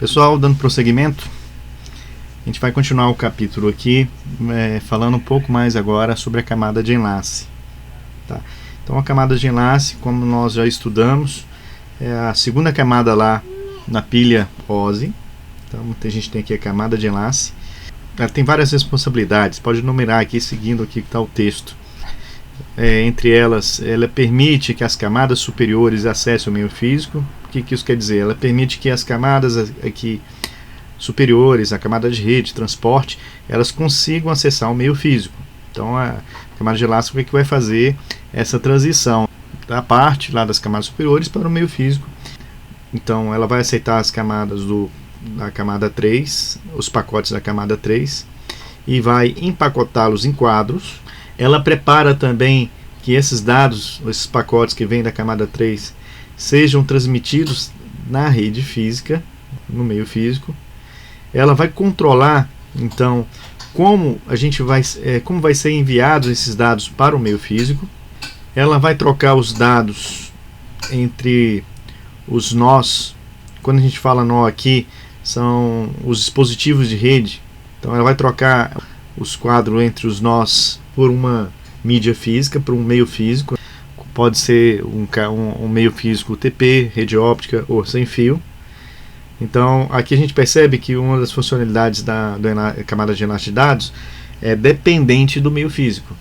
Pessoal, dando prosseguimento, a gente vai continuar o capítulo aqui, falando um pouco mais agora sobre a camada de enlace. Tá? Então a camada de enlace, como nós já estudamos, é a segunda camada lá na pilha OSI. Então a gente tem aqui a camada de enlace. Ela tem várias responsabilidades, pode enumerar aqui seguindo aqui que está o texto. Entre elas, ela permite que as camadas superiores acessem o meio físico. O que isso quer dizer? Ela permite que as camadas aqui superiores, a camada de rede, transporte, elas consigam acessar o meio físico. Então a camada de enlace é que vai fazer essa transição da parte lá das camadas superiores para o meio físico. Então ela vai aceitar as camadas da camada 3, os pacotes da camada 3, e vai empacotá-los em quadros. Ela prepara também que esses dados, esses pacotes que vêm da camada 3, sejam transmitidos na rede física, no meio físico. Ela vai controlar, então, como vai ser enviados esses dados para o meio físico. Ela vai trocar os dados entre os nós. Quando a gente fala nó aqui, são os dispositivos de rede. Então ela vai trocar os quadros entre os nós por uma mídia física, por um meio físico. Pode ser um meio físico UTP, rede óptica ou sem fio. Então aqui a gente percebe que uma das funcionalidades da camada de enlace de dados é dependente do meio físico.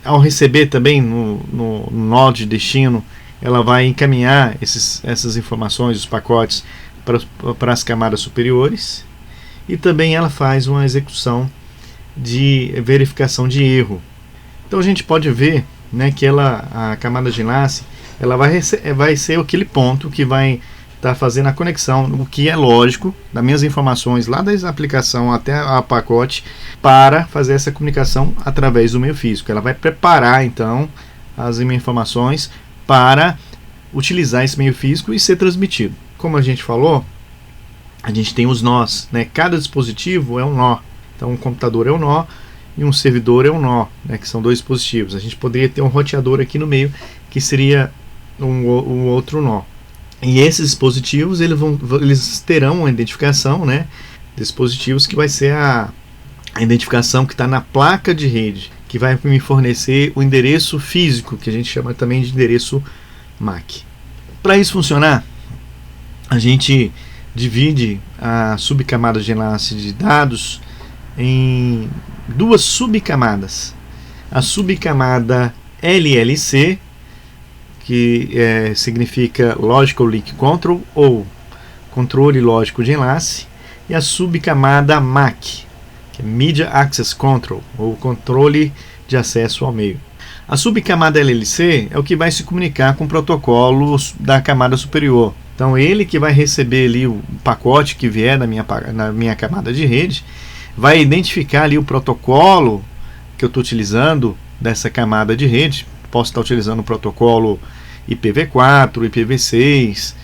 Ao receber também no nó de destino, ela vai encaminhar essas informações, os pacotes, para as camadas superiores, e também ela faz uma execução de verificação de erro. Então a gente pode ver, né, que a camada de enlace ela vai ser aquele ponto que vai estar fazendo a conexão, o que é lógico, das minhas informações lá da aplicação até a pacote, para fazer essa comunicação através do meio físico. Ela vai preparar então as informações para utilizar esse meio físico e ser transmitido. Como a gente falou, a gente tem os nós, né? Cada dispositivo é um nó. Então um computador é um nó e um servidor é um nó, né? Que são dois dispositivos. A gente poderia ter um roteador aqui no meio, que seria um outro nó. E esses dispositivos eles terão uma identificação, né? Dispositivos que vai ser a identificação que está na placa de rede, que vai me fornecer o endereço físico, que a gente chama também de endereço MAC. Para isso funcionar, a gente divide a subcamada de enlace de dados em duas subcamadas. A subcamada LLC, que significa Logical Link Control, ou controle lógico de enlace, e a subcamada MAC, que é Media Access Control, ou controle de acesso ao meio. A subcamada LLC é o que vai se comunicar com o protocolo da camada superior. Então ele que vai receber ali o pacote que vier na minha camada de rede, vai identificar ali o protocolo que eu estou utilizando dessa camada de rede. Posso estar utilizando o protocolo IPv4, IPv6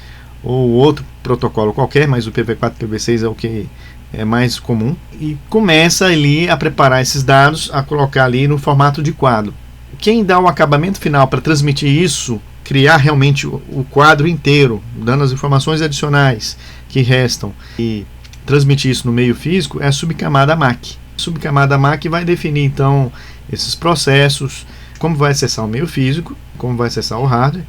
ou outro protocolo qualquer, mas o IPv4 e IPv6 é o que é mais comum. E começa ali a preparar esses dados, a colocar ali no formato de quadro. Quem dá o acabamento final para transmitir isso, criar realmente o quadro inteiro, dando as informações adicionais que restam e transmitir isso no meio físico, é a subcamada MAC. A subcamada MAC vai definir então esses processos, como vai acessar o meio físico, como vai acessar o hardware,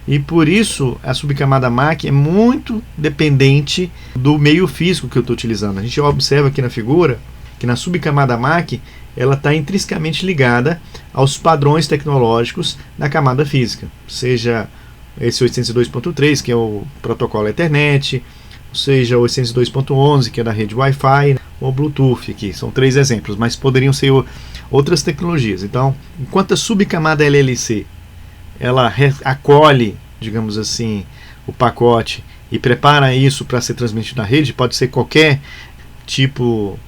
e por isso a subcamada MAC é muito dependente do meio físico que eu estou utilizando. A gente observa aqui na figura que na subcamada MAC ela está intrinsecamente ligada aos padrões tecnológicos da camada física, seja esse 802.3, que é o protocolo Ethernet, seja o 802.11, que é da rede Wi-Fi, ou Bluetooth, aqui são três exemplos, mas poderiam ser outras tecnologias. Então, enquanto a subcamada LLC ela acolhe, digamos assim, o pacote e prepara isso para ser transmitido na rede, pode ser qualquer tipo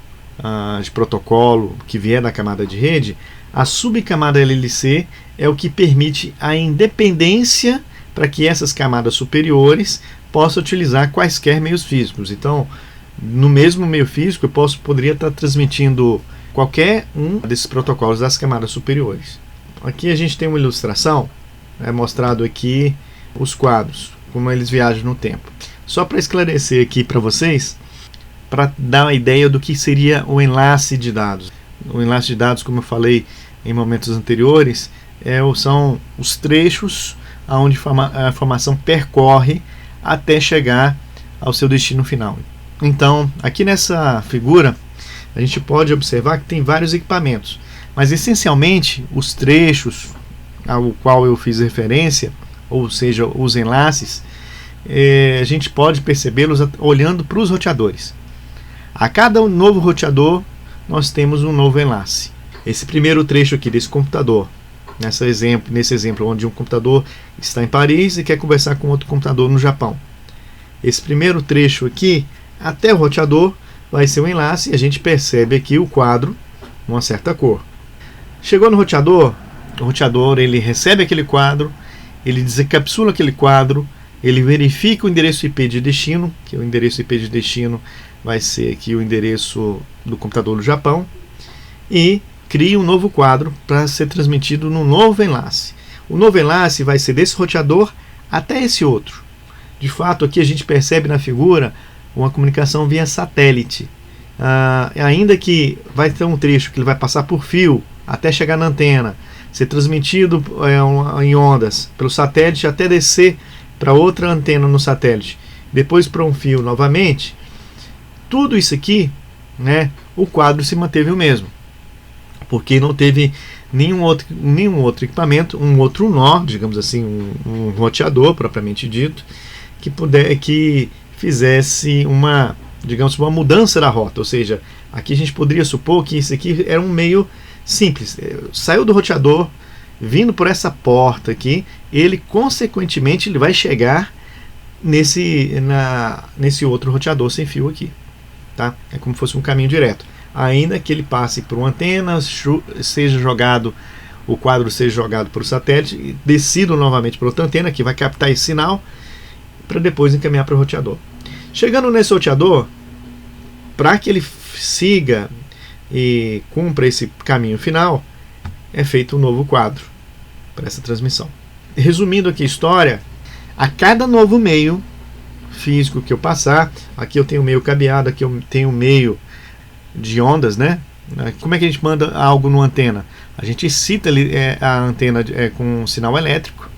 de protocolo que vier da camada de rede, a subcamada LLC é o que permite a independência para que essas camadas superiores possam utilizar quaisquer meios físicos. Então, no mesmo meio físico, eu poderia estar transmitindo qualquer um desses protocolos das camadas superiores. Aqui a gente tem uma ilustração, mostrado aqui os quadros, como eles viajam no tempo. Só para esclarecer aqui para vocês, para dar uma ideia do que seria o enlace de dados. O enlace de dados, como eu falei em momentos anteriores, são os trechos onde a informação percorre até chegar ao seu destino final. Então, aqui nessa figura, a gente pode observar que tem vários equipamentos, mas essencialmente os trechos ao qual eu fiz referência, ou seja, os enlaces, a gente pode percebê-los olhando para os roteadores. A cada novo roteador, nós temos um novo enlace. Esse primeiro trecho aqui desse computador, nesse exemplo onde um computador está em Paris e quer conversar com outro computador no Japão. Esse primeiro trecho aqui, até o roteador, vai ser um enlace e a gente percebe aqui o quadro numa certa cor. Chegou no roteador, o roteador ele recebe aquele quadro, ele desencapsula aquele quadro, ele verifica o endereço IP de destino, que o endereço IP de destino vai ser aqui o endereço do computador do Japão, e cria um novo quadro para ser transmitido no novo enlace. O novo enlace vai ser desse roteador até esse outro. De fato, aqui a gente percebe na figura uma comunicação via satélite. Ainda que vai ter um trecho que ele vai passar por fio até chegar na antena, ser transmitido em ondas pelo satélite até descer para outra antena no satélite, depois para um fio novamente, tudo isso aqui, né, o quadro se manteve o mesmo, porque não teve nenhum outro equipamento, um outro nó, digamos assim, um roteador propriamente dito, que fizesse uma mudança da rota. Ou seja, aqui a gente poderia supor que isso aqui era um meio simples. Saiu do roteador, vindo por essa porta aqui, ele consequentemente ele vai chegar nesse outro roteador sem fio aqui, tá? É como se fosse um caminho direto. Ainda que ele passe por uma antena, o quadro seja jogado para o satélite, descido novamente para outra antena que vai captar esse sinal para depois encaminhar para o roteador. Chegando nesse roteador, para que ele siga e cumpra esse caminho final, é feito um novo quadro para essa transmissão. Resumindo aqui a história, a cada novo meio físico que eu passar, aqui eu tenho meio cabeado, aqui eu tenho meio de ondas, né? Como é que a gente manda algo numa antena? A gente excita a antena com um sinal elétrico,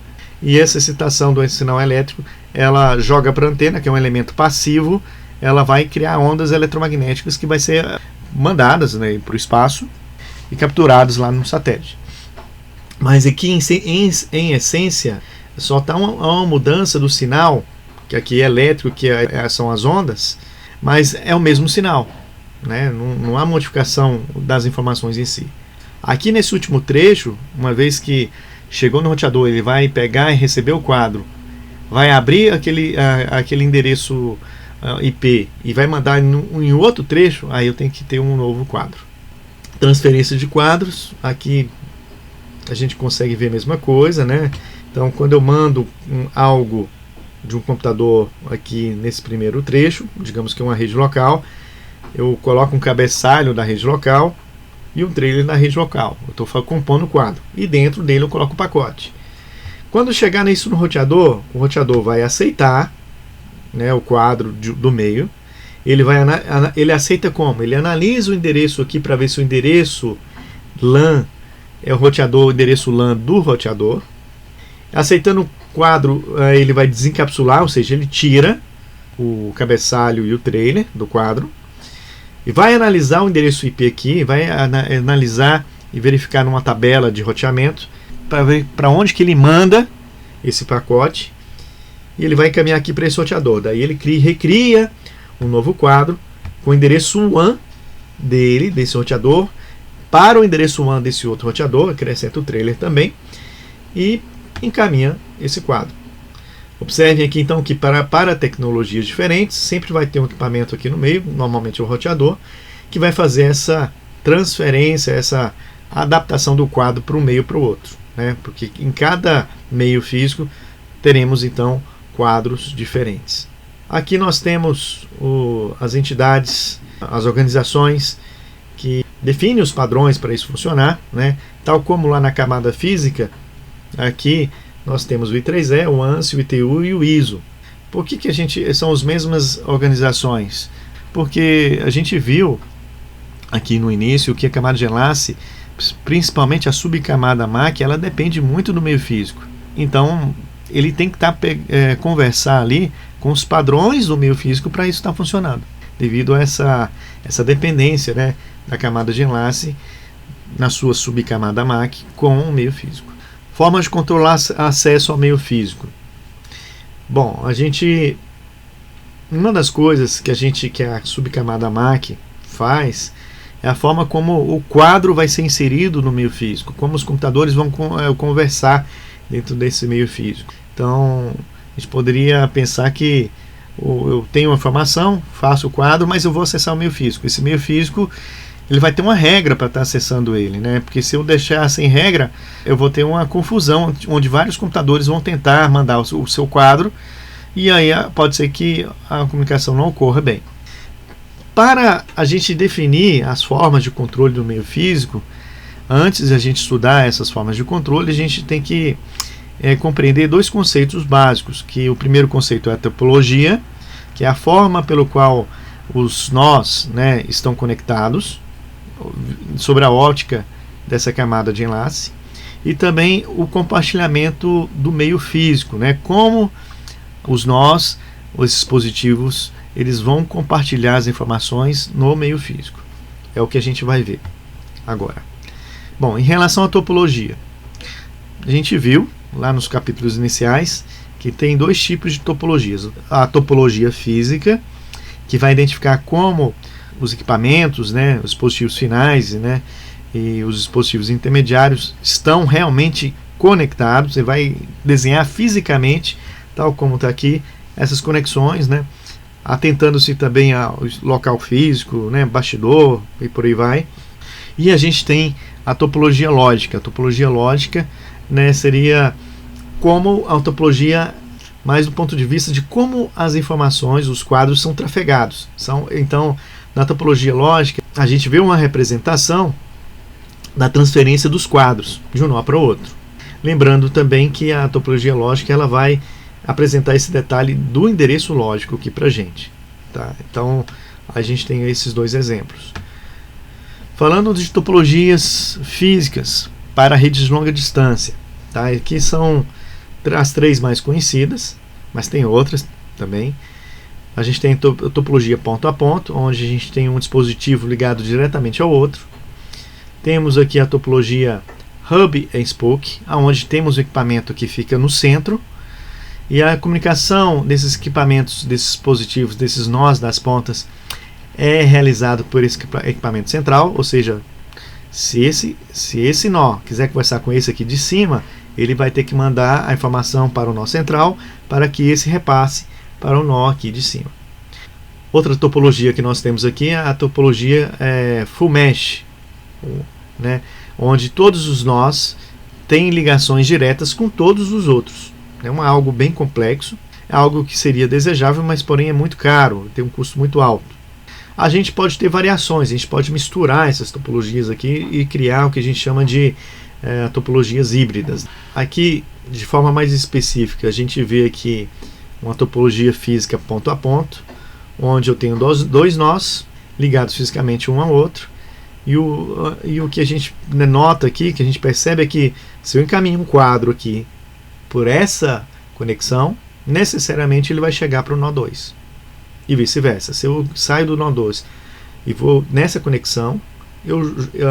e essa excitação do sinal elétrico, ela joga para a antena, que é um elemento passivo, ela vai criar ondas eletromagnéticas que vai ser mandadas, né, para o espaço e capturadas lá no satélite. Mas aqui em essência só está uma mudança do sinal, que aqui é elétrico, que são as ondas, mas é o mesmo sinal, né? Não há modificação das informações em si. Aqui nesse último trecho, uma vez que chegou no roteador, ele vai pegar e receber o quadro, vai abrir aquele endereço IP e vai mandar em outro trecho, aí eu tenho que ter um novo quadro. Transferência de quadros, aqui a gente consegue ver a mesma coisa, né? Então, quando eu mando algo de um computador aqui nesse primeiro trecho, digamos que é uma rede local, eu coloco um cabeçalho da rede local e um trailer da rede local. Eu estou compondo o quadro e dentro dele eu coloco o pacote. Quando chegar nisso no roteador, o roteador vai aceitar, né, o quadro do meio. Ele aceita como? Ele analisa o endereço aqui para ver se o endereço LAN é o endereço LAN do roteador. Aceitando o quadro, ele vai desencapsular, ou seja, ele tira o cabeçalho e o trailer do quadro e vai analisar o endereço IP aqui, vai analisar e verificar numa tabela de roteamento para ver para onde que ele manda esse pacote, e ele vai encaminhar aqui para esse roteador. Daí ele recria um novo quadro com o endereço WAN desse roteador para o endereço WAN desse outro roteador, acrescenta o trailer também e encaminha esse quadro. Observem aqui então que para tecnologias diferentes sempre vai ter um equipamento aqui no meio, normalmente o roteador, que vai fazer essa transferência, essa adaptação do quadro para um meio para o outro, né? Porque em cada meio físico teremos então quadros diferentes. Aqui nós temos as entidades, as organizações que definem os padrões para isso funcionar, né? Tal como lá na camada física, aqui nós temos o I3E, o ANSI, o ITU e o ISO. Por que são as mesmas organizações? Porque a gente viu aqui no início que a camada de enlace, principalmente a subcamada MAC, ela depende muito do meio físico. Então ele tem que conversar ali com os padrões do meio físico para isso estar funcionando, devido a essa dependência, né, da camada de enlace na sua subcamada MAC com o meio físico. Formas de controlar acesso ao meio físico. Bom, uma das coisas que a subcamada MAC faz é a forma como o quadro vai ser inserido no meio físico, como os computadores vão conversar dentro desse meio físico. Então, a gente poderia pensar que eu tenho uma informação, faço o quadro, mas eu vou acessar o meio físico. Esse meio físico, ele vai ter uma regra para estar acessando ele, né? Porque se eu deixar sem regra, eu vou ter uma confusão onde vários computadores vão tentar mandar o seu quadro, e aí pode ser que a comunicação não ocorra bem. Para a gente definir as formas de controle do meio físico, antes de a gente estudar essas formas de controle, a gente tem que compreender dois conceitos básicos, que o primeiro conceito é a topologia, que é a forma pelo qual os nós, né, estão conectados sobre a ótica dessa camada de enlace, e também o compartilhamento do meio físico, né, como os nós, os dispositivos, eles vão compartilhar as informações no meio físico. É o que a gente vai ver agora. Bom, em relação à topologia, a gente viu lá nos capítulos iniciais que tem dois tipos de topologias. A topologia física, que vai identificar como os equipamentos, né, os dispositivos finais, né, e os dispositivos intermediários estão realmente conectados. Você vai desenhar fisicamente, tal como está aqui, essas conexões, né, atentando-se também ao local físico, né, bastidor e por aí vai. E a gente tem a topologia lógica. A topologia lógica, né, seria como a topologia mais do ponto de vista de como as informações, os quadros são trafegados. Então, na topologia lógica, a gente vê uma representação da transferência dos quadros de um nó para o outro. Lembrando também que a topologia lógica ela vai apresentar esse detalhe do endereço lógico aqui para a gente. Tá? Então, a gente tem esses dois exemplos. Falando de topologias físicas para redes de longa distância, tá? Aqui são as três mais conhecidas, mas tem outras também. A gente tem a topologia ponto a ponto, onde a gente tem um dispositivo ligado diretamente ao outro. Temos aqui a topologia hub and spoke, onde temos o equipamento que fica no centro, e a comunicação desses equipamentos, desses dispositivos, desses nós das pontas, é realizado por esse equipamento central, ou seja, se esse nó quiser conversar com esse aqui de cima, ele vai ter que mandar a informação para o nó central, para que esse repasse para o nó aqui de cima. Outra topologia que nós temos aqui é a topologia full mesh, né, onde todos os nós têm ligações diretas com todos os outros. É algo bem complexo, é algo que seria desejável, mas porém é muito caro, tem um custo muito alto. A gente pode ter variações, a gente pode misturar essas topologias aqui e criar o que a gente chama de topologias híbridas. Aqui, de forma mais específica, a gente vê aqui uma topologia física ponto a ponto, onde eu tenho dois nós ligados fisicamente um ao outro, e o que a gente nota aqui, que a gente percebe é que se eu encaminho um quadro aqui por essa conexão, necessariamente ele vai chegar para o nó 2. E vice-versa. Se eu saio do nó 2 e vou nessa conexão,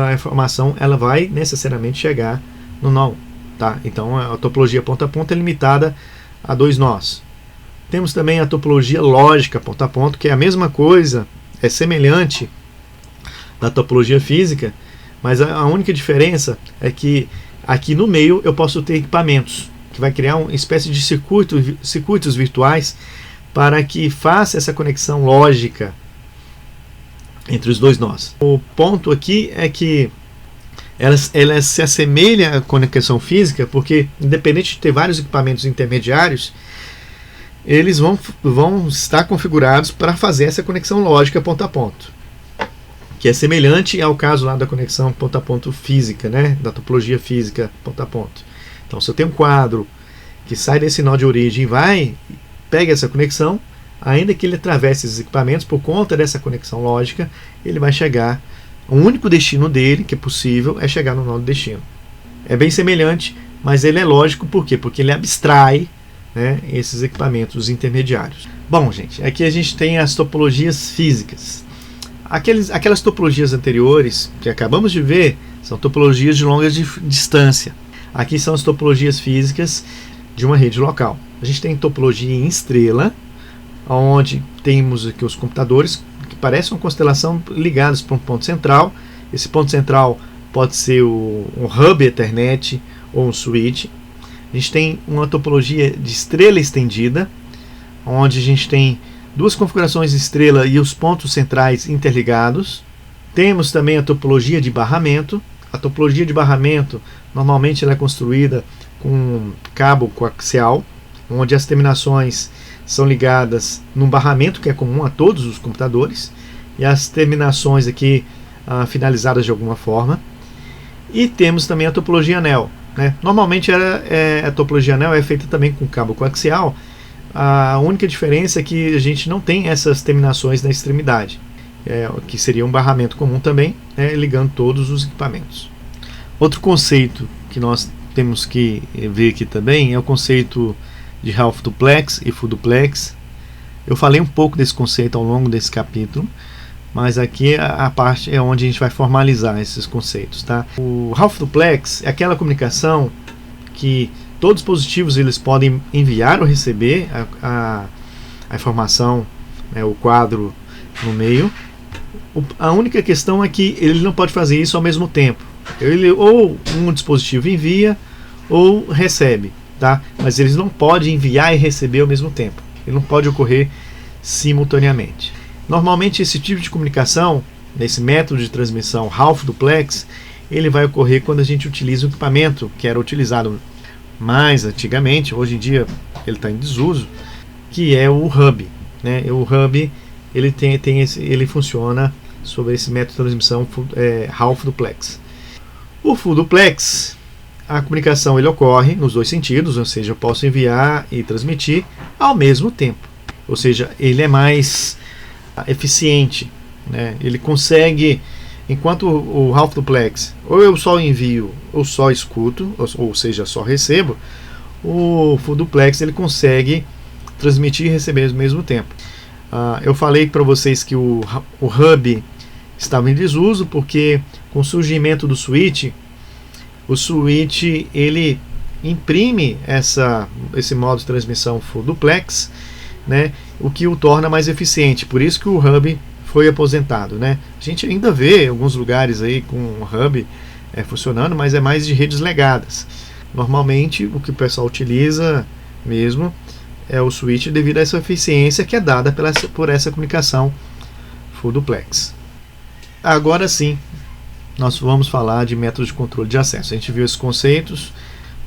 a informação ela vai necessariamente chegar no nó 1. Tá? Então a topologia ponto a ponto é limitada a dois nós. Temos também a topologia lógica ponto a ponto, que é a mesma coisa, é semelhante da topologia física, mas a única diferença é que aqui no meio eu posso ter equipamentos, que vai criar uma espécie de circuitos virtuais para que faça essa conexão lógica entre os dois nós. O ponto aqui é que ela se assemelha à conexão física, porque independente de ter vários equipamentos intermediários, eles vão estar configurados para fazer essa conexão lógica ponto a ponto, que é semelhante ao caso lá da conexão ponto a ponto física, né, da topologia física ponto a ponto. Então, se eu tenho um quadro que sai desse nó de origem e vai pegue essa conexão, ainda que ele atravesse esses equipamentos, por conta dessa conexão lógica, ele vai chegar, o único destino dele, que é possível, é chegar no nó do destino. É bem semelhante, mas ele é lógico, por quê? Porque ele abstrai, né, esses equipamentos intermediários. Bom, gente, aqui a gente tem as topologias físicas. Aquelas topologias anteriores, que acabamos de ver, são topologias de longa distância. Aqui são as topologias físicas de uma rede local. A gente tem topologia em estrela, onde temos aqui os computadores que parecem uma constelação ligados para um ponto central. Esse ponto central pode ser um hub Ethernet ou um switch. A gente tem uma topologia de estrela estendida, onde a gente tem duas configurações de estrela e os pontos centrais interligados. Temos também a topologia de barramento. A topologia de barramento normalmente ela é construída com um cabo coaxial, onde as terminações são ligadas num barramento que é comum a todos os computadores, e as terminações aqui finalizadas de alguma forma. E temos também a topologia anel, né? Normalmente a topologia anel é feita também com cabo coaxial. A única diferença é que a gente não tem essas terminações na extremidade, que seria um barramento comum também, né, ligando todos os equipamentos. Outro conceito que nós temos que ver aqui também é o conceito de half duplex e full duplex. Eu falei um pouco desse conceito ao longo desse capítulo, mas aqui a parte é onde a gente vai formalizar esses conceitos, tá? O half duplex é aquela comunicação que todos os dispositivos eles podem enviar ou receber a informação, né, o quadro no meio. A única questão é que ele não pode fazer isso ao mesmo tempo. Ele ou um dispositivo envia ou recebe, tá? Mas eles não podem enviar e receber ao mesmo tempo. Ele não pode ocorrer simultaneamente. Normalmente esse tipo de comunicação, nesse método de transmissão half duplex, ele vai ocorrer quando a gente utiliza um equipamento que era utilizado mais antigamente, hoje em dia ele está em desuso, que é o hub, né? O hub ele funciona sobre esse método de transmissão half duplex. O full duplex, a comunicação ele ocorre nos dois sentidos, ou seja, eu posso enviar e transmitir ao mesmo tempo. Ou seja, ele é mais eficiente, né? Ele consegue, enquanto o half duplex, ou eu só envio ou só escuto, ou seja, só recebo, o full duplex ele consegue transmitir e receber ao mesmo tempo. Eu falei para vocês que o hub estava em desuso porque com o surgimento do switch, o switch ele imprime esse modo de transmissão full duplex, né, o que o torna mais eficiente. Por isso que o hub foi aposentado, né? A gente ainda vê alguns lugares aí com o hub funcionando, mas é mais de redes legadas. Normalmente o que o pessoal utiliza mesmo é o switch devido a essa eficiência que é dada por essa comunicação full duplex. Agora sim, nós vamos falar de métodos de controle de acesso. A gente viu esses conceitos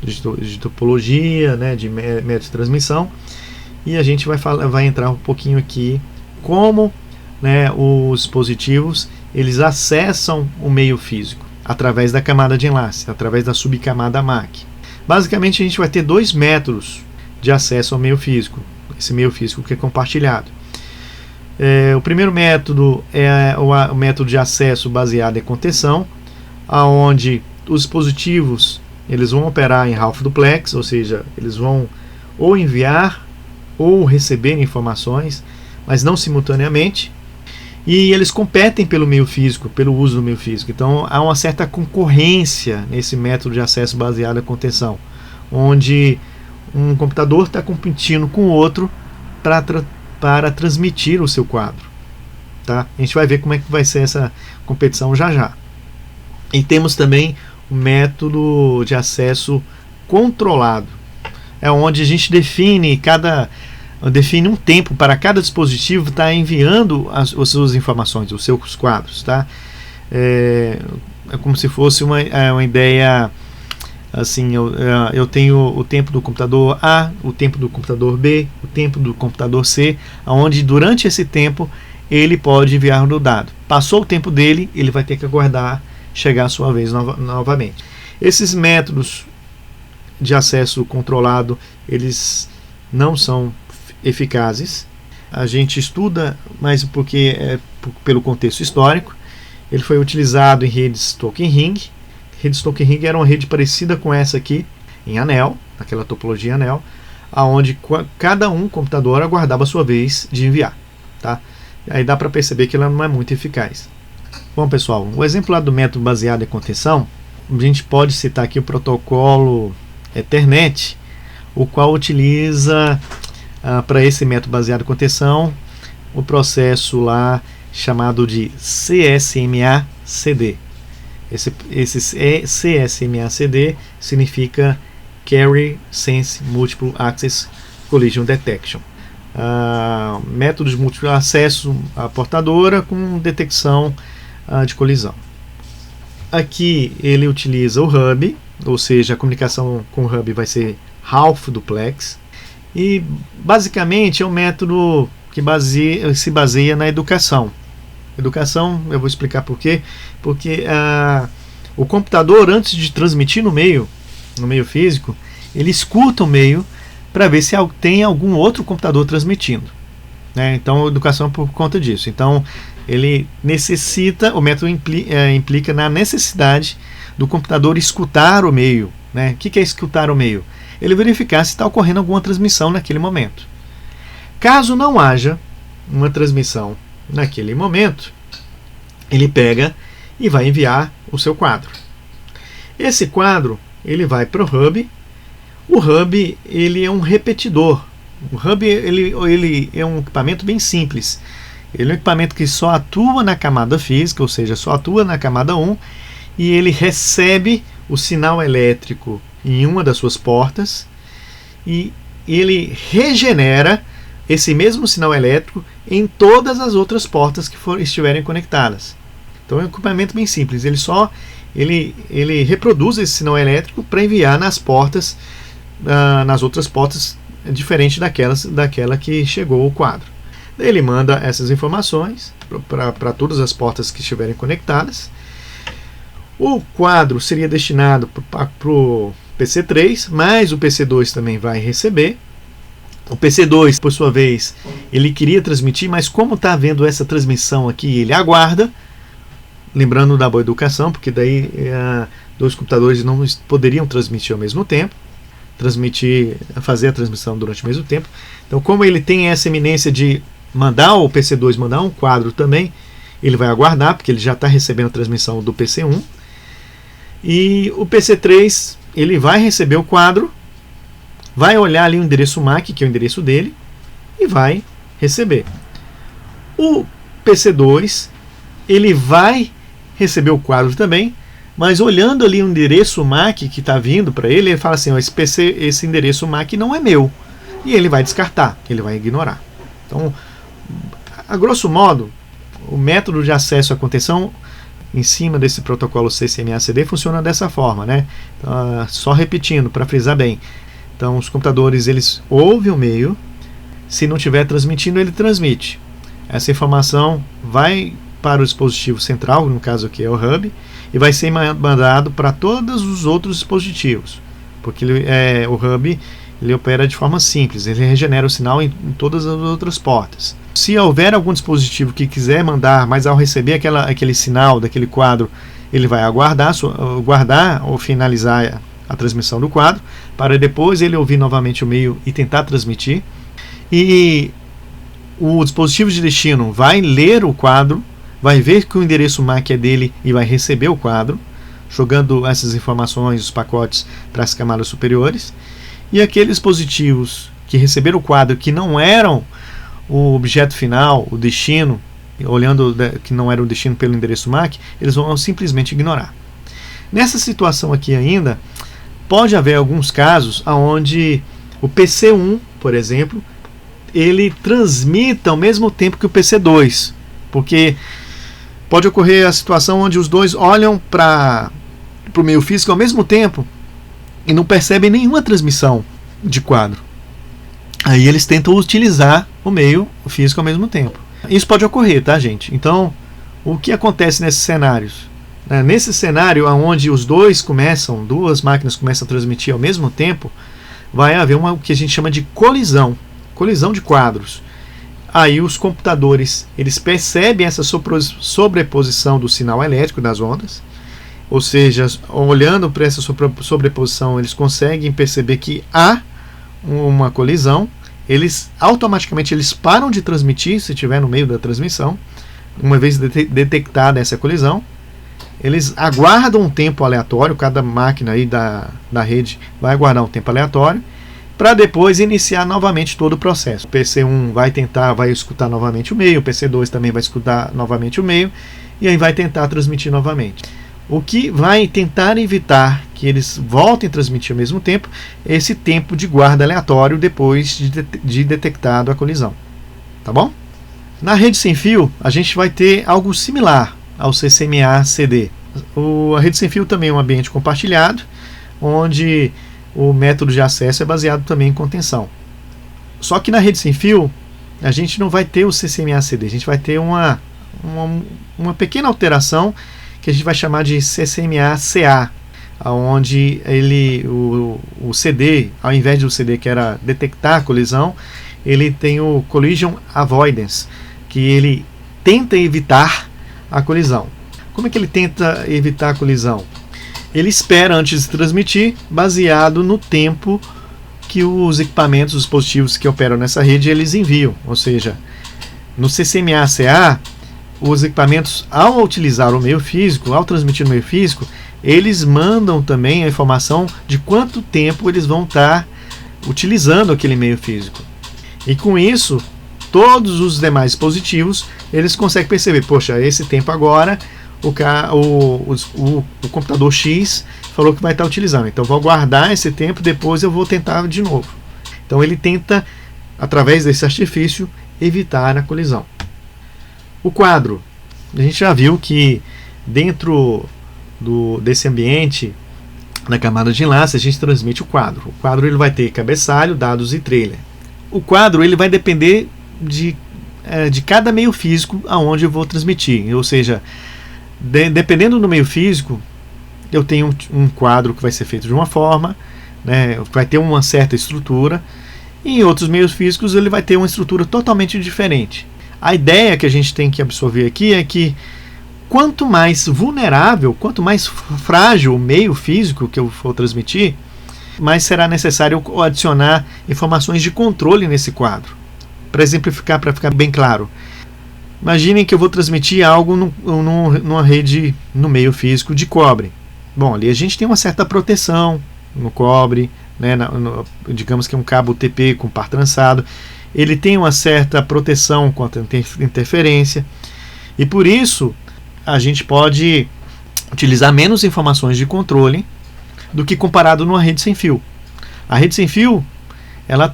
de topologia, né, de método de transmissão, e a gente vai entrar um pouquinho aqui como, né, os dispositivos eles acessam o meio físico através da camada de enlace, através da subcamada MAC. Basicamente a gente vai ter dois métodos de acesso ao meio físico, esse meio físico que é compartilhado. O primeiro método é o método de acesso baseado em contenção, onde os dispositivos eles vão operar em half duplex, ou seja, eles vão ou enviar ou receber informações, mas não simultaneamente, e eles competem pelo meio físico, pelo uso do meio físico. Então há uma certa concorrência nesse método de acesso baseado em contenção, onde um computador está competindo com o outro para transmitir o seu quadro, tá? A gente vai ver como é que vai ser essa competição já já. E temos também o método de acesso controlado, é onde a gente define um tempo para cada dispositivo estar enviando as suas informações, os seus quadros, tá? É como se fosse uma ideia assim, eu tenho o tempo do computador A, o tempo do computador B, o tempo do computador C, onde durante esse tempo ele pode enviar o dado. Passou o tempo dele, ele vai ter que aguardar chegar a sua vez novamente. Esses métodos de acesso controlado, eles não são eficazes. A gente estuda, mas porque pelo contexto histórico. Ele foi utilizado em redes Token Ring. Redes Token Ring era uma rede parecida com essa aqui, em anel, naquela topologia anel, aonde cada computador aguardava a sua vez de enviar. Tá? Aí dá para perceber que ela não é muito eficaz. Bom, pessoal, o exemplo lá do método baseado em contenção, a gente pode citar aqui o protocolo Ethernet, o qual utiliza para esse método baseado em contenção o processo lá chamado de CSMA-CD. Esse CSMA-CD significa Carrier Sense Multiple Access Collision Detection. Método de múltiplo acesso à portadora com detecção de colisão. Aqui ele utiliza o hub, ou seja, a comunicação com o hub vai ser half duplex, e basicamente é um método que se baseia na educação. Educação, eu vou explicar por quê. Porque o computador, antes de transmitir no meio físico, ele escuta o meio para ver se tem algum outro computador transmitindo, né? Então, a educação é por conta disso. Então, ele necessita, o método implica na necessidade do computador escutar o meio, né? O que é escutar o meio? Ele verificar se está ocorrendo alguma transmissão naquele momento. Caso não haja uma transmissão naquele momento, ele pega e vai enviar o seu quadro. Esse quadro ele vai para o hub. O hub ele é um repetidor. O hub ele é um equipamento bem simples. Ele é um equipamento que só atua na camada física, ou seja, só atua na camada 1, e ele recebe o sinal elétrico em uma das suas portas e ele regenera esse mesmo sinal elétrico em todas as outras portas que estiverem conectadas. Então é um equipamento bem simples. Ele reproduz esse sinal elétrico para enviar nas portas, nas outras portas, diferente daquela que chegou o quadro. Daí ele manda essas informações para todas as portas que estiverem conectadas. O quadro seria destinado para o PC3, mas o PC2 também vai receber. O PC2, por sua vez, ele queria transmitir, mas como está havendo essa transmissão aqui, ele aguarda, lembrando da boa educação, porque daí dois computadores não poderiam transmitir ao mesmo tempo, fazer a transmissão durante o mesmo tempo. Então, como ele tem essa eminência de mandar o PC2 mandar um quadro também, ele vai aguardar, porque ele já está recebendo a transmissão do PC1. E o PC3, ele vai receber o quadro, vai olhar ali o endereço MAC, que é o endereço dele, e vai receber. O PC2, ele vai receber o quadro também, mas olhando ali o endereço MAC que está vindo para ele, ele fala assim, esse endereço MAC não é meu. E ele vai descartar, ele vai ignorar. Então, a grosso modo, o método de acesso à contenção em cima desse protocolo CSMA-CD funciona dessa forma, né? Então, só repetindo, para frisar bem. Então, os computadores, eles ouvem o meio, se não estiver transmitindo, ele transmite. Essa informação vai para o dispositivo central, no caso aqui é o hub, e vai ser mandado para todos os outros dispositivos, porque o hub ele opera de forma simples, ele regenera o sinal em todas as outras portas. Se houver algum dispositivo que quiser mandar, mas ao receber aquele sinal daquele quadro, ele vai guardar ou finalizar a transmissão do quadro, para depois ele ouvir novamente o meio e tentar transmitir. E o dispositivo de destino vai ler o quadro, vai ver que o endereço MAC é dele e vai receber o quadro, jogando essas informações, os pacotes, para as camadas superiores. E aqueles dispositivos que receberam o quadro, que não eram o objeto final, o destino, olhando que não era o destino pelo endereço MAC, eles vão simplesmente ignorar. Nessa situação aqui ainda, pode haver alguns casos onde o PC1, por exemplo, ele transmita ao mesmo tempo que o PC2, porque pode ocorrer a situação onde os dois olham para o meio físico ao mesmo tempo e não percebem nenhuma transmissão de quadro. Aí eles tentam utilizar o meio físico ao mesmo tempo. Isso pode ocorrer, tá, gente? Então, o que acontece nesses cenários? Nesse cenário onde duas máquinas começam a transmitir ao mesmo tempo, vai haver o que a gente chama de colisão. colisão de quadros. Aí os computadores, eles percebem essa sobreposição do sinal elétrico das ondas, ou seja, olhando para essa sobreposição, eles conseguem perceber que há uma colisão. Eles automaticamente param de transmitir se estiver no meio da transmissão. Uma vez detectada essa colisão, eles aguardam um tempo aleatório. Cada máquina aí da rede vai aguardar um tempo aleatório para depois iniciar novamente todo o processo. O PC1 vai escutar novamente o meio, o PC2 também vai escutar novamente o meio, e aí vai tentar transmitir novamente. O que vai tentar evitar que eles voltem a transmitir ao mesmo tempo é esse tempo de guarda aleatório depois de detectado a colisão. Tá bom? Na rede sem fio, a gente vai ter algo similar ao CCMA-CD. A rede sem fio também é um ambiente compartilhado, onde o método de acesso é baseado também em contenção. Só que na rede sem fio, a gente não vai ter o CCMA-CD, a gente vai ter uma pequena alteração que a gente vai chamar de CCMA-CA, onde o CD, ao invés do CD que era detectar a colisão, ele tem o Collision Avoidance, que ele tenta evitar a colisão. Como é que ele tenta evitar a colisão? Ele espera antes de transmitir, baseado no tempo que os equipamentos, os dispositivos que operam nessa rede, eles enviam. Ou seja, no CCMA-CA, os equipamentos, ao utilizar o meio físico, ao transmitir no meio físico, eles mandam também a informação de quanto tempo eles vão estar utilizando aquele meio físico. E com isso, todos os demais dispositivos, eles conseguem perceber, poxa, esse tempo agora, o computador X falou que vai estar utilizando, então vou aguardar esse tempo, depois eu vou tentar de novo. Então ele tenta, através desse artifício, evitar a colisão. O quadro, a gente já viu que dentro desse ambiente, na camada de enlace, a gente transmite o quadro. O quadro ele vai ter cabeçalho, dados e trailer. O quadro ele vai depender de cada meio físico aonde eu vou transmitir, ou seja, dependendo do meio físico, eu tenho um quadro que vai ser feito de uma forma, né, vai ter uma certa estrutura, e em outros meios físicos ele vai ter uma estrutura totalmente diferente. A ideia que a gente tem que absorver aqui é que quanto mais vulnerável, quanto mais frágil o meio físico que eu for transmitir, mais será necessário adicionar informações de controle nesse quadro. Para exemplificar, para ficar bem claro, imaginem que eu vou transmitir algo numa rede no meio físico de cobre. Bom, ali a gente tem uma certa proteção no cobre, né, digamos que é um cabo UTP com par trançado. Ele tem uma certa proteção contra interferência, e por isso a gente pode utilizar menos informações de controle do que comparado numa rede sem fio. A rede sem fio, ela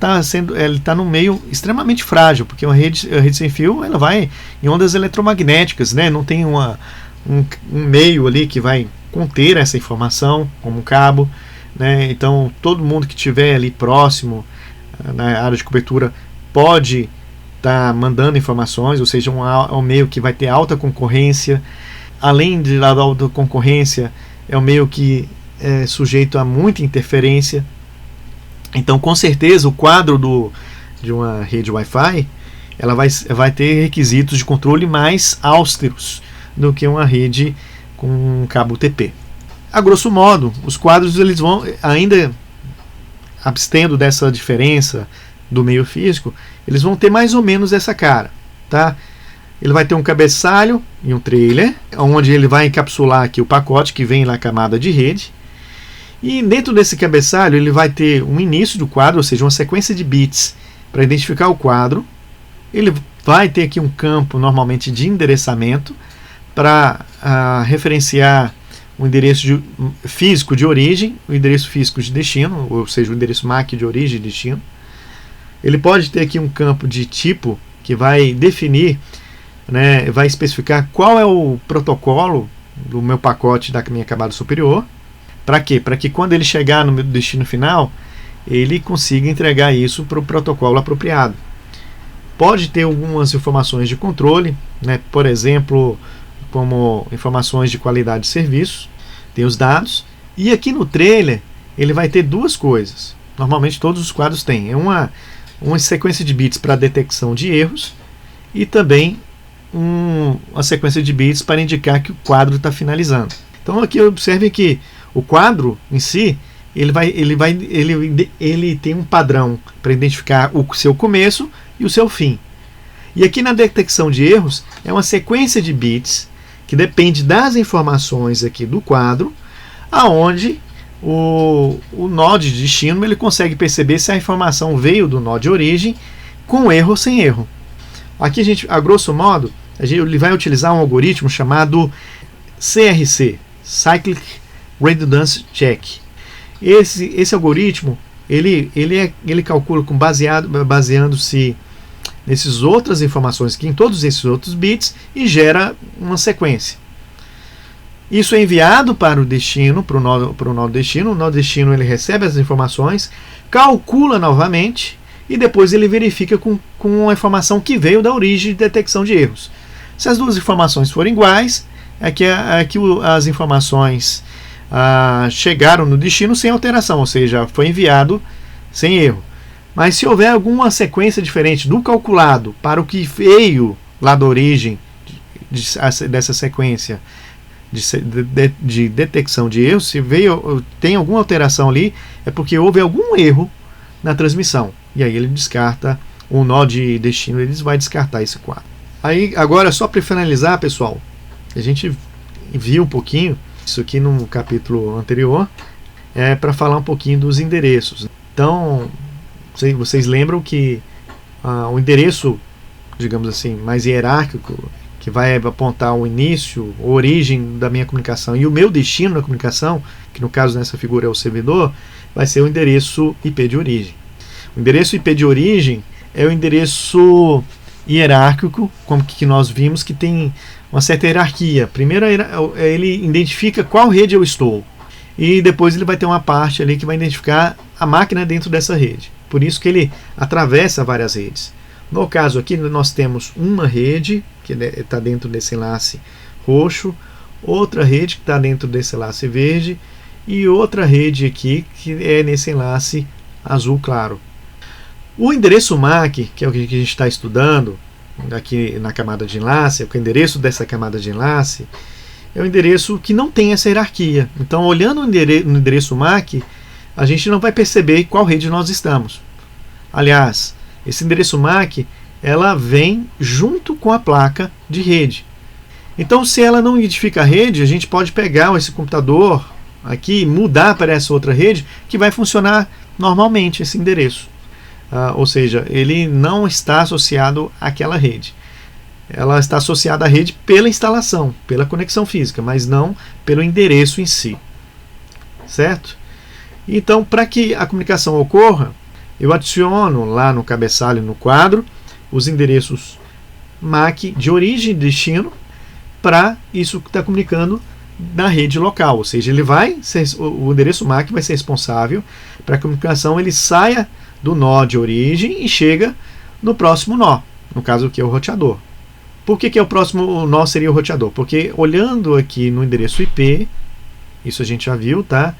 está num meio extremamente frágil, porque a rede sem fio ela vai em ondas eletromagnéticas, né? Não tem um meio ali que vai conter essa informação, como um cabo, né? Então todo mundo que estiver ali próximo na área de cobertura pode estar mandando informações, ou seja, um meio que vai ter alta concorrência. Além de alta concorrência, é um meio que é sujeito a muita interferência. Então, com certeza, o quadro de uma rede Wi-Fi ela vai ter requisitos de controle mais austeros do que uma rede com um cabo UTP. A grosso modo, os quadros eles vão, ainda abstendo dessa diferença do meio físico, eles vão ter mais ou menos essa cara, tá? Ele vai ter um cabeçalho e um trailer, onde ele vai encapsular aqui o pacote que vem na camada de rede. E dentro desse cabeçalho ele vai ter um início do quadro, ou seja, uma sequência de bits para identificar o quadro. Ele vai ter aqui um campo normalmente de endereçamento para referenciar o endereço físico de origem, o endereço físico de destino, ou seja, o endereço MAC de origem e destino. Ele pode ter aqui um campo de tipo que vai definir, né, vai especificar qual é o protocolo do meu pacote da minha camada superior. Para quê? Para que quando ele chegar no meu destino final, ele consiga entregar isso para o protocolo apropriado. Pode ter algumas informações de controle, né, por exemplo, como informações de qualidade de serviço, tem os dados, e aqui no trailer ele vai ter duas coisas. Normalmente todos os quadros têm. É uma sequência de bits para detecção de erros e também uma sequência de bits para indicar que o quadro está finalizando. Então aqui observe que o quadro em si ele tem um padrão para identificar o seu começo e o seu fim. E aqui na detecção de erros é uma sequência de bits que depende das informações aqui do quadro, aonde o nó de destino ele consegue perceber se a informação veio do nó de origem com erro ou sem erro. Aqui a grosso modo, ele vai utilizar um algoritmo chamado CRC, Cyclic Redundancy Check. Esse algoritmo ele calcula baseando-se nessas outras informações aqui, em todos esses outros bits, e gera uma sequência. Isso é enviado para o destino, para o nó destino. O nó destino ele recebe as informações, calcula novamente e depois ele verifica com a informação que veio da origem de detecção de erros. Se as duas informações forem iguais, é que as informações chegaram no destino sem alteração, ou seja, foi enviado sem erro. Mas se houver alguma sequência diferente do calculado para o que veio lá da origem dessa sequência de detecção de erros, se tem alguma alteração ali, é porque houve algum erro na transmissão. E aí ele descarta o nó de destino, ele vai descartar esse quadro. Aí agora, só para finalizar, pessoal, a gente viu um pouquinho isso aqui no capítulo anterior, para falar um pouquinho dos endereços. Então, vocês lembram que o endereço, digamos assim, mais hierárquico, que vai apontar o início, a origem da minha comunicação e o meu destino da comunicação, que no caso nessa figura é o servidor, vai ser o endereço IP de origem. O endereço IP de origem é o endereço hierárquico, como que nós vimos que tem uma certa hierarquia. Primeiro ele identifica qual rede eu estou, e depois ele vai ter uma parte ali que vai identificar a máquina dentro dessa rede. Por isso que ele atravessa várias redes. No caso aqui nós temos uma rede que está dentro desse enlace roxo, outra rede que está dentro desse enlace verde e outra rede aqui que é nesse enlace azul claro. O endereço MAC, que é o que a gente está estudando aqui na camada de enlace, o endereço dessa camada de enlace é um endereço que não tem essa hierarquia. Então, olhando no endereço MAC, a gente não vai perceber em qual rede nós estamos. Aliás, esse endereço MAC ela vem junto com a placa de rede. Então, se ela não identifica a rede, a gente pode pegar esse computador aqui e mudar para essa outra rede, que vai funcionar normalmente esse endereço. Ou seja, ele não está associado àquela rede. Ela está associada à rede pela instalação, pela conexão física, mas não pelo endereço em si. Certo? Então, para que a comunicação ocorra, eu adiciono lá no cabeçalho, no quadro, os endereços MAC de origem e destino para isso que está comunicando na rede local. Ou seja, o endereço MAC vai ser responsável para a comunicação ele saia do nó de origem e chega no próximo nó, no caso aqui é o roteador. Por que o próximo nó seria o roteador? Porque olhando aqui no endereço IP, isso a gente já viu, tá?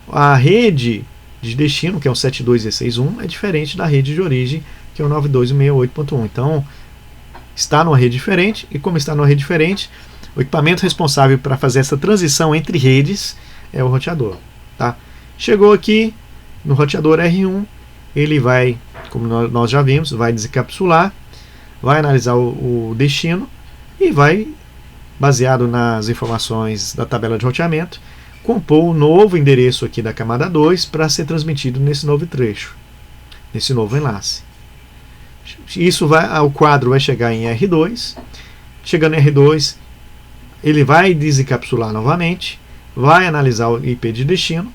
A rede de destino, que é o 72.16.1, é diferente da rede de origem, que é o 92.168.1. Então, está numa rede diferente, e como está numa rede diferente, o equipamento responsável para fazer essa transição entre redes é o roteador. Tá? Chegou aqui no roteador R1, ele vai, como nós já vimos, vai desencapsular, vai analisar o destino e vai, baseado nas informações da tabela de roteamento, compor o novo endereço aqui da camada 2 para ser transmitido nesse novo trecho, nesse novo enlace. O quadro vai chegar em R2, chegando em R2, ele vai desencapsular novamente, vai analisar o IP de destino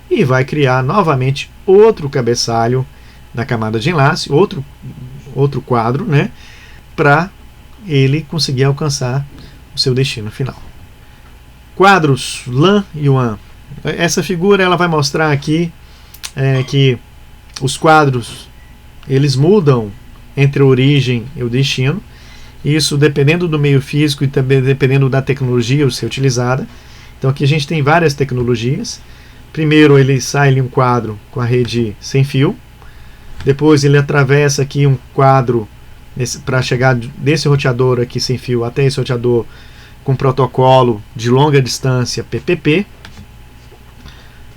e vai criar novamente outro cabeçalho na camada de enlace, outro quadro, né, para ele conseguir alcançar o seu destino final. Quadros LAN e WAN. Essa figura ela vai mostrar aqui que os quadros eles mudam entre a origem e o destino. Isso dependendo do meio físico e também dependendo da tecnologia a ser utilizada. Então aqui a gente tem várias tecnologias. Primeiro ele sai em um quadro com a rede sem fio. Depois ele atravessa aqui um quadro para chegar desse roteador aqui sem fio até esse roteador com protocolo de longa distância PPP.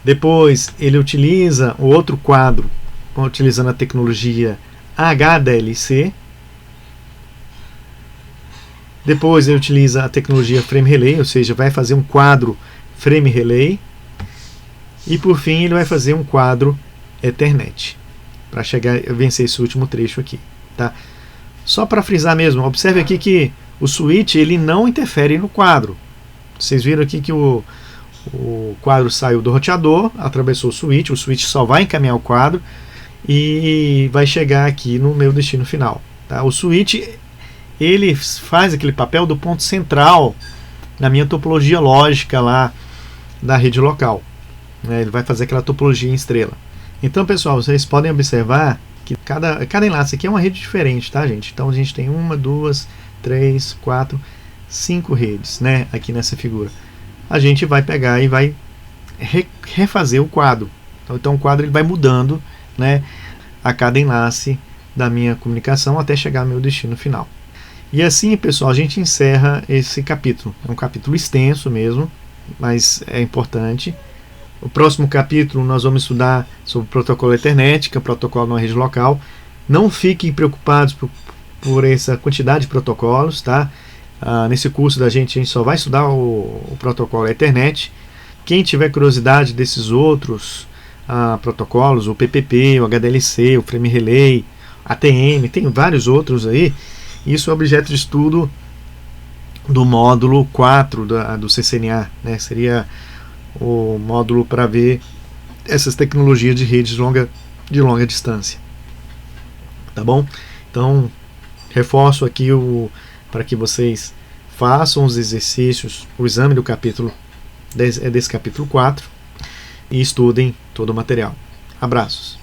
Depois ele utiliza o outro quadro utilizando a tecnologia HDLC. Depois ele utiliza a tecnologia Frame Relay, ou seja, vai fazer um quadro Frame Relay. E por fim ele vai fazer um quadro Ethernet para chegar a vencer esse último trecho aqui, tá? Só para frisar mesmo, observe aqui que o switch ele não interfere no quadro. Vocês viram aqui que o quadro saiu do roteador, atravessou o switch só vai encaminhar o quadro e vai chegar aqui no meu destino final, tá? O switch ele faz aquele papel do ponto central na minha topologia lógica lá da rede local, né? Ele vai fazer aquela topologia em estrela. Então, pessoal, vocês podem observar que cada enlace aqui é uma rede diferente, tá, gente? Então a gente tem 1, 2, 3, 4, 5 redes, né, aqui nessa figura. A gente vai pegar e vai refazer o quadro. Então o quadro ele vai mudando, né, a cada enlace da minha comunicação até chegar ao meu destino final. E assim, pessoal, a gente encerra esse capítulo. É um capítulo extenso mesmo, mas é importante. O próximo capítulo nós vamos estudar sobre o protocolo Ethernet, que é o protocolo numa rede local. Não fiquem preocupados por essa quantidade de protocolos, tá? Nesse curso a gente só vai estudar o protocolo Ethernet. Quem tiver curiosidade desses outros protocolos, o PPP, o HDLC, o Frame Relay, ATM, tem vários outros aí. Isso é objeto de estudo do módulo 4 do CCNA, né? Seria o módulo para ver essas tecnologias de redes de longa distância, tá bom? Então reforço aqui para que vocês façam os exercícios, o exame do capítulo desse capítulo 4 e estudem todo o material. Abraços.